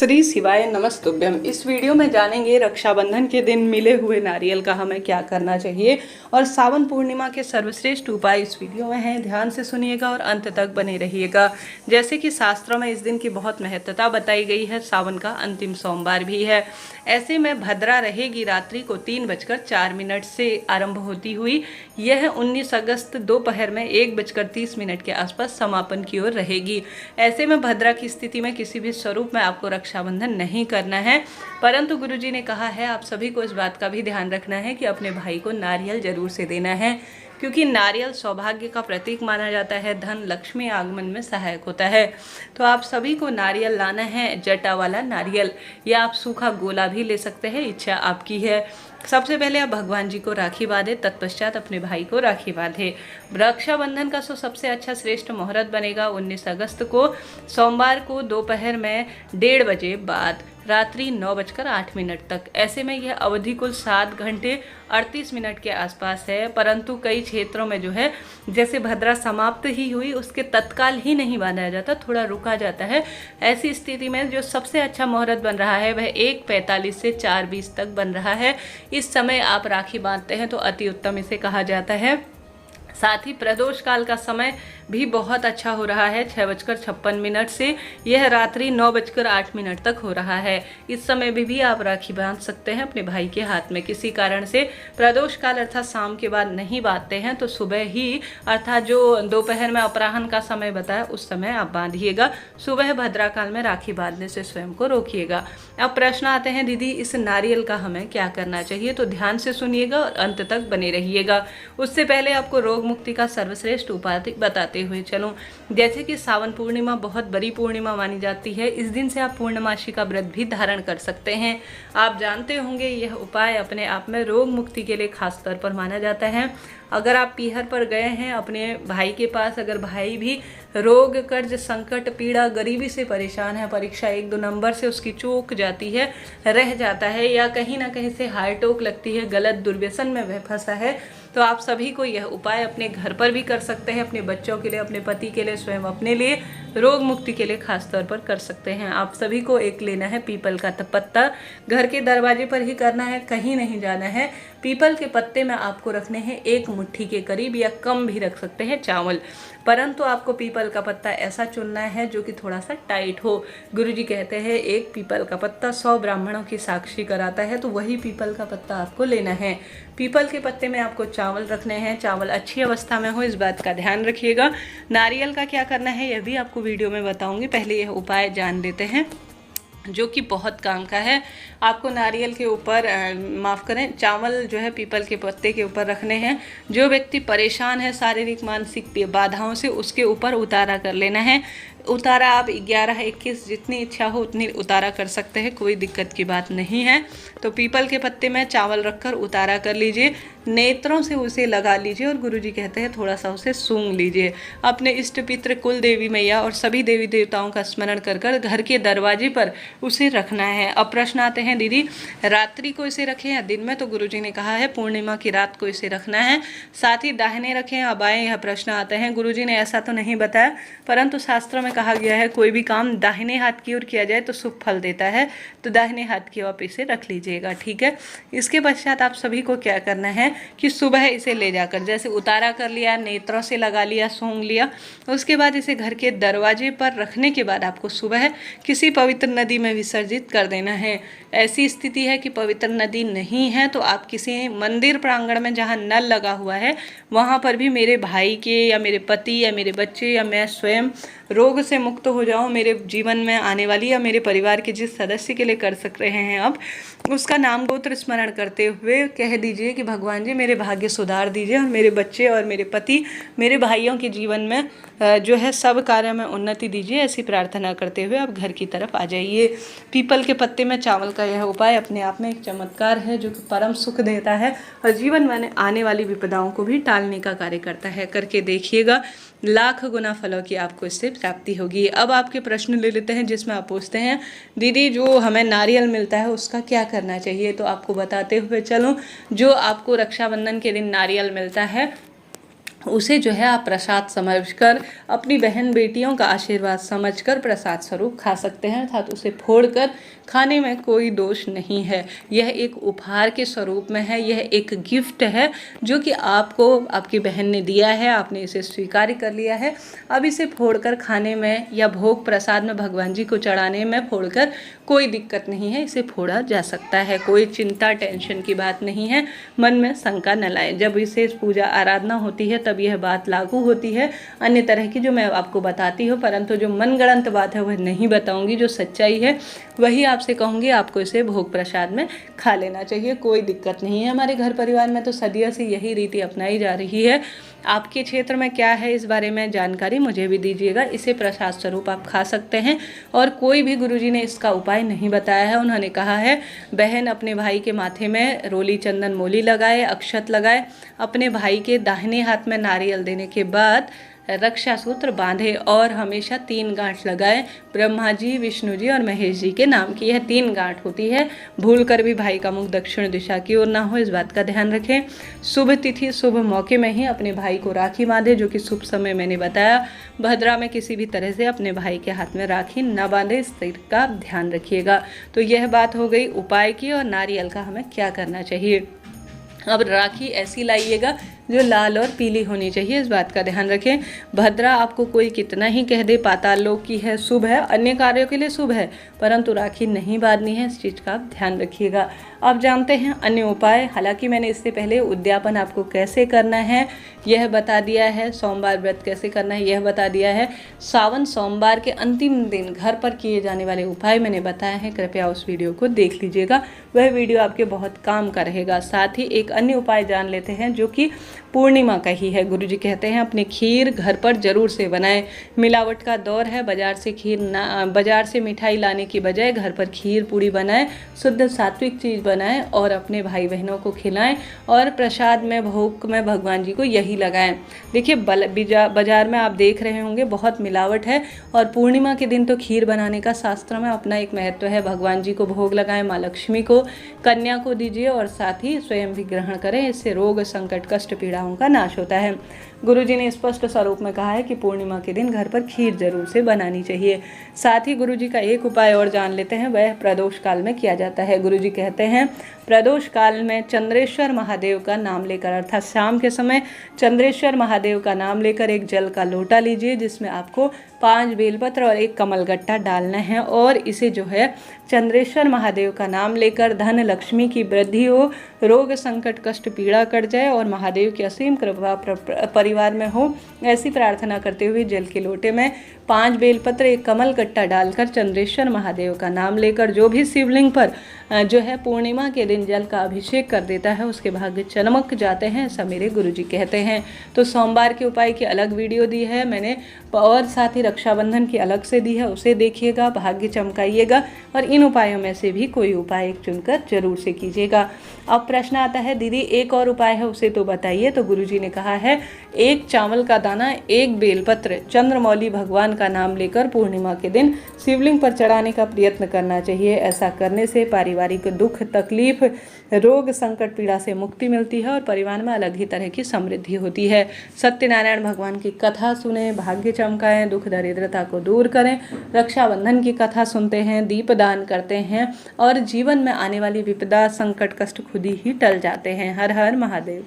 श्री शिवाय नमस्तुभ्यम। इस वीडियो में जानेंगे रक्षाबंधन के दिन मिले हुए नारियल का हमें क्या करना चाहिए और सावन पूर्णिमा के सर्वश्रेष्ठ उपाय इस वीडियो में हैं। ध्यान से सुनिएगा और अंत तक बने रहिएगा। जैसे कि शास्त्रों में इस दिन की बहुत महत्वता बताई गई है, सावन का अंतिम सोमवार भी है। ऐसे में भद्रा रहेगी रात्रि को 3:04 से आरंभ होती हुई यह 19 अगस्त दोपहर में 1:30 के आसपास समापन की ओर रहेगी। ऐसे में भद्रा की स्थिति में किसी भी स्वरूप में आपको रक्षाबंधन नहीं करना है, परंतु गुरुजी ने कहा है आप सभी को इस बात का भी ध्यान रखना है कि अपने भाई को नारियल जरूर से देना है, क्योंकि नारियल सौभाग्य का प्रतीक माना जाता है, धन लक्ष्मी आगमन में सहायक होता है। तो आप सभी को नारियल लाना है, जटा वाला नारियल, या आप सूखा गोला भी ले सकते हैं, इच्छा आपकी है। सबसे पहले आप भगवान जी को राखी बांधे, तत्पश्चात अपने भाई को राखी बांधे। रक्षाबंधन का सबसे अच्छा श्रेष्ठ मुहूर्त बनेगा 19 अगस्त को सोमवार को दोपहर में 1:30 बजे बाद रात्रि 9:08 तक। ऐसे में यह अवधि कुल 7 घंटे 38 मिनट के आसपास है, परंतु कई क्षेत्रों में जो है जैसे भद्रा समाप्त ही हुई उसके तत्काल ही नहीं बांधा जाता, थोड़ा रुका जाता है। ऐसी स्थिति में जो सबसे अच्छा मुहूर्त बन रहा है वह 1:45 से 4:20 तक बन रहा है। इस समय आप राखी बांधते हैं तो अति उत्तम इसे कहा जाता है। साथ ही प्रदोष काल का समय भी बहुत अच्छा हो रहा है, 6:56 से यह रात्रि 9:08 तक हो रहा है। इस समय भी आप राखी बांध सकते हैं अपने भाई के हाथ में। किसी कारण से प्रदोष काल अर्थात शाम के बाद नहीं बांधते हैं तो सुबह ही अर्थात जो दोपहर में अपराह्न का समय बताया उस समय आप बांधिएगा। सुबह भद्रा काल में राखी बांधने से स्वयं को रोकिएगा। अब प्रश्न आते हैं दीदी इस नारियल का हमें क्या करना चाहिए, तो ध्यान से सुनिएगा और अंत तक बने रहिएगा। उससे पहले आपको रोग मुक्ति का सर्वश्रेष्ठ उपाय बताते हुए चलूं। जैसे कि सावन पूर्णिमा बहुत बड़ी पूर्णिमा मानी जाती है, इस दिन से आप पूर्णमासी का व्रत भी धारण कर सकते हैं। आप जानते होंगे यह उपाय अपने आप में रोग मुक्ति के लिए खास तौर पर माना जाता है। अगर आप पीहर पर गए हैं अपने भाई के पास, अगर भाई भी रोग कर्ज संकट पीड़ा गरीबी से परेशान है, परीक्षा 1-2 नंबर से उसकी चूक जाती है, रह जाता है, या कहीं ना कहीं से हार टोक लगती है, गलत दुर्व्यसन में वह फंसा है, तो आप सभी को यह उपाय अपने घर पर भी कर सकते हैं, अपने बच्चों के लिए, अपने पति के लिए, स्वयं अपने लिए, रोग मुक्ति के लिए खास तौर पर कर सकते हैं। आप सभी को एक लेना है पीपल का पत्ता, घर के दरवाजे पर ही करना है, कहीं नहीं जाना है। पीपल के पत्ते में आपको रखने हैं 1 मुट्ठी के करीब, या कम भी रख सकते हैं चावल, परंतु आपको पीपल का पत्ता ऐसा चुनना है जो कि थोड़ा सा टाइट हो। गुरुजी कहते हैं एक पीपल का पत्ता 100 ब्राह्मणों की साक्षी कराता है, तो वही पीपल का पत्ता आपको लेना है। पीपल के पत्ते में आपको चावल रखने हैं, चावल अच्छी अवस्था में हो, इस बात का ध्यान रखिएगा। नारियल का क्या करना है यह भी आपको वीडियो में बताऊंगी, पहले यह उपाय जान लेते हैं जो कि बहुत काम का है। आपको नारियल के ऊपर माफ़ करें, चावल जो है पीपल के पत्ते के ऊपर रखने हैं। जो व्यक्ति परेशान है शारीरिक मानसिक बाधाओं से, उसके ऊपर उतारा कर लेना है। उतारा आप 11-21 जितनी इच्छा हो उतनी उतारा कर सकते हैं, कोई दिक्कत की बात नहीं है। तो पीपल के पत्ते में चावल रखकर उतारा कर लीजिए, नेत्रों से उसे लगा लीजिए और गुरुजी कहते हैं थोड़ा सा उसे सूंघ लीजिए। अपने इष्ट पित्र कुल देवी मैया और सभी देवी देवताओं का स्मरण कर कर घर के दरवाजे पर उसे रखना है। अब प्रश्न आते हैं दीदी रात्रि को इसे रखें या दिन में, तो गुरुजी ने कहा है पूर्णिमा की रात को इसे रखना है। साथ ही दाहिने रखें या बाएं, यह प्रश्न आते हैं। गुरुजी ने ऐसा तो नहीं बताया, परंतु शास्त्रों में कहा गया है कोई भी काम दाहिने हाथ की ओर किया जाए तो शुभ फल देता है, तो दाहिने हाथ की ओर आप इसे रख लीजिएगा, ठीक है। इसके पश्चात आप सभी को क्या करना है कि सुबह इसे ले जाकर जैसे उतारा कर लिया, नेत्रों से लगा लिया, सूंघ लिया, उसके बाद इसे घर के दरवाजे पर रखने के बाद आपको सुबह किसी पवित्र नदी में विसर्जित कर देना है। ऐसी स्थिति है कि पवित्र नदी नहीं है तो आप किसी मंदिर प्रांगण में जहाँ नल लगा हुआ है वहाँ पर भी मेरे भाई के या मेरे पति या मेरे बच्चे या मैं स्वयं रोग से मुक्त हो जाऊं, मेरे जीवन में आने वाली या मेरे परिवार के जिस सदस्य के लिए कर सक रहे हैं आप, उसका नाम गोत्र स्मरण करते हुए कह दीजिए कि भगवान जी मेरे भाग्य सुधार दीजिए और मेरे बच्चे और मेरे पति मेरे भाइयों के जीवन में जो है सब कार्य में उन्नति दीजिए। ऐसी प्रार्थना करते हुए आप घर की तरफ आ जाइए। पीपल के पत्ते में चावल का यह उपाय अपने आप में एक चमत्कार है जो कि परम सुख देता है और जीवन में आने वाली विपदाओं को भी टालने का कार्य करता है। करके देखिएगा, लाख गुना फलों की आपको इससे प्राप्ति होगी। अब आपके प्रश्न ले लेते हैं जिसमें आप पूछते हैं दीदी जो हमें नारियल मिलता है उसका क्या करना चाहिए, तो आपको बताते हुए चलूं जो आपको रक्षाबंधन के दिन नारियल मिलता है उसे जो है आप प्रसाद समझकर, अपनी बहन बेटियों का आशीर्वाद समझकर प्रसाद स्वरूप खा सकते हैं, अर्थात उसे फोड़कर खाने में कोई दोष नहीं है। यह एक उपहार के स्वरूप में है, यह एक गिफ्ट है जो कि आपको आपकी बहन ने दिया है, आपने इसे स्वीकार कर लिया है। अब इसे फोड़कर खाने में या भोग प्रसाद में भगवान जी को चढ़ाने में फोड़कर कोई दिक्कत नहीं है, इसे फोड़ा जा सकता है, कोई चिंता टेंशन की बात नहीं है, मन में शंका न लाएं। जब विशेष पूजा आराधना होती है तब यह बात लागू होती है, अन्य तरह की जो मैं आपको बताती हूँ, परंतु जो मनगढ़ंत बात है वह नहीं बताऊंगी, जो सच्चाई है वही आपसे कहूँगी। आपको इसे भोग प्रसाद में खा लेना चाहिए, कोई दिक्कत नहीं है। हमारे घर परिवार में तो सदियों से यही रीति अपनाई जा रही है। आपके क्षेत्र में क्या है इस बारे में जानकारी मुझे भी दीजिएगा। इसे प्रसाद स्वरूप आप खा सकते हैं और कोई भी गुरुजी ने इसका उपाय नहीं बताया है। उन्होंने कहा है बहन अपने भाई के माथे में रोली चंदन मोली लगाए, अक्षत लगाए, अपने भाई के दाहिने हाथ में नारियल देने के बाद रक्षा सूत्र बांधे और हमेशा 3 गांठ लगाए, ब्रह्मा जी, विष्णु जी और महेश जी के नाम की। यह 3 गांठ होती है। भूल कर भी भाई का मुख दक्षिण दिशा की ओर ना हो, इस बात का ध्यान रखें। शुभ तिथि शुभ मौके में ही अपने भाई को राखी बांधे, जो कि शुभ समय मैंने बताया। भद्रा में किसी भी तरह से अपने भाई के हाथ में राखी न बांधे, इस का ध्यान रखिएगा। तो यह बात हो गई उपाय की और नारियल का हमें क्या करना चाहिए। अब राखी ऐसी लाइएगा जो लाल और पीली होनी चाहिए, इस बात का ध्यान रखें। भद्रा आपको कोई कितना ही कह दे पाताल लोक की है, शुभ है, अन्य कार्यों के लिए शुभ है, परंतु राखी नहीं बांधनी है, इस चीज़ का आप ध्यान रखिएगा। अब जानते हैं अन्य उपाय। हालांकि मैंने इससे पहले उद्यापन आपको कैसे करना है यह बता दिया है, सोमवार व्रत कैसे करना है यह बता दिया है, सावन सोमवार के अंतिम दिन घर पर किए जाने वाले उपाय मैंने बताया है। कृपया उस वीडियो को देख लीजिएगा, वह वीडियो आपके बहुत काम का रहेगा। साथ ही एक अन्य उपाय जान लेते हैं जो कि पूर्णिमा का ही है। गुरुजी कहते हैं अपनी खीर घर पर जरूर से बनाएं। मिलावट का दौर है, बाजार से मिठाई लाने की बजाय घर पर खीर पूड़ी बनाएं, शुद्ध सात्विक चीज़ बनाएं और अपने भाई बहनों को खिलाएं और प्रसाद में भोग में भगवान जी को यही लगाएं। देखिए बाजार में आप देख रहे होंगे बहुत मिलावट है, और पूर्णिमा के दिन तो खीर बनाने का शास्त्र में अपना एक महत्व है। भगवान जी को भोग लगाएं, माँ लक्ष्मी को, कन्या को दीजिए और साथ ही स्वयं भी ग्रहण करें। इससे रोग संकट कष्ट पीड़ाओं का नाश होता है। गुरुजी ने स्पष्ट स्वरूप में कहा है कि पूर्णिमा के दिन घर पर खीर जरूर से बनानी चाहिए। साथ ही गुरुजी का एक उपाय और जान लेते हैं, वह प्रदोष काल में किया जाता है। गुरुजी कहते हैं प्रदोष काल में चंद्रेश्वर महादेव का नाम लेकर, अर्थात शाम के समय चंद्रेश्वर महादेव का नाम लेकर एक जल का लोटा लीजिए, जिसमें आपको 5 बेलपत्र और 1 कमलगट्टा डालना है और इसे जो है चंद्रेश्वर महादेव का नाम लेकर धन लक्ष्मी की वृद्धि हो, रोग संकट कष्ट पीड़ा कट जाए और महादेव की असीम कृपा परिवार में हो, ऐसी प्रार्थना करते हुए जल के लोटे में 5 बेलपत्र 1 कमलगट्टा डालकर चंद्रेश्वर महादेव का नाम लेकर जो भी शिवलिंग पर जो है पूर्णिमा के दिन जल का अभिषेक कर देता है उसके भाग्य चमक जाते हैं, ऐसा मेरे गुरुजी कहते हैं। तो सोमवार के उपाय की अलग वीडियो दी है मैंने और साथ ही रक्षाबंधन की अलग से दी है, उसे देखिएगा, भाग्य चमकाइएगा और इन उपायों में से भी कोई उपाय एक चुनकर जरूर से कीजिएगा। अब प्रश्न आता है दीदी एक और उपाय है उसे तो बताइए। तो गुरुजी ने कहा है 1 चावल का दाना 1 बेलपत्र चंद्रमौली भगवान का नाम लेकर पूर्णिमा के दिन शिवलिंग पर चढ़ाने का प्रयत्न करना चाहिए। ऐसा करने से पारिवारिक दुख तकलीफ रोग संकट पीड़ा से मुक्ति मिलती है और परिवार में अलग ही तरह की समृद्धि होती है। सत्यनारायण भगवान की कथा सुने, भाग्य चमकाएं, दुख दरिद्रता को दूर करें, रक्षाबंधन की कथा सुनते हैं, दीप दान करते हैं और जीवन में आने वाली विपदा संकट कष्ट खुद ही टल जाते हैं। हर हर महादेव।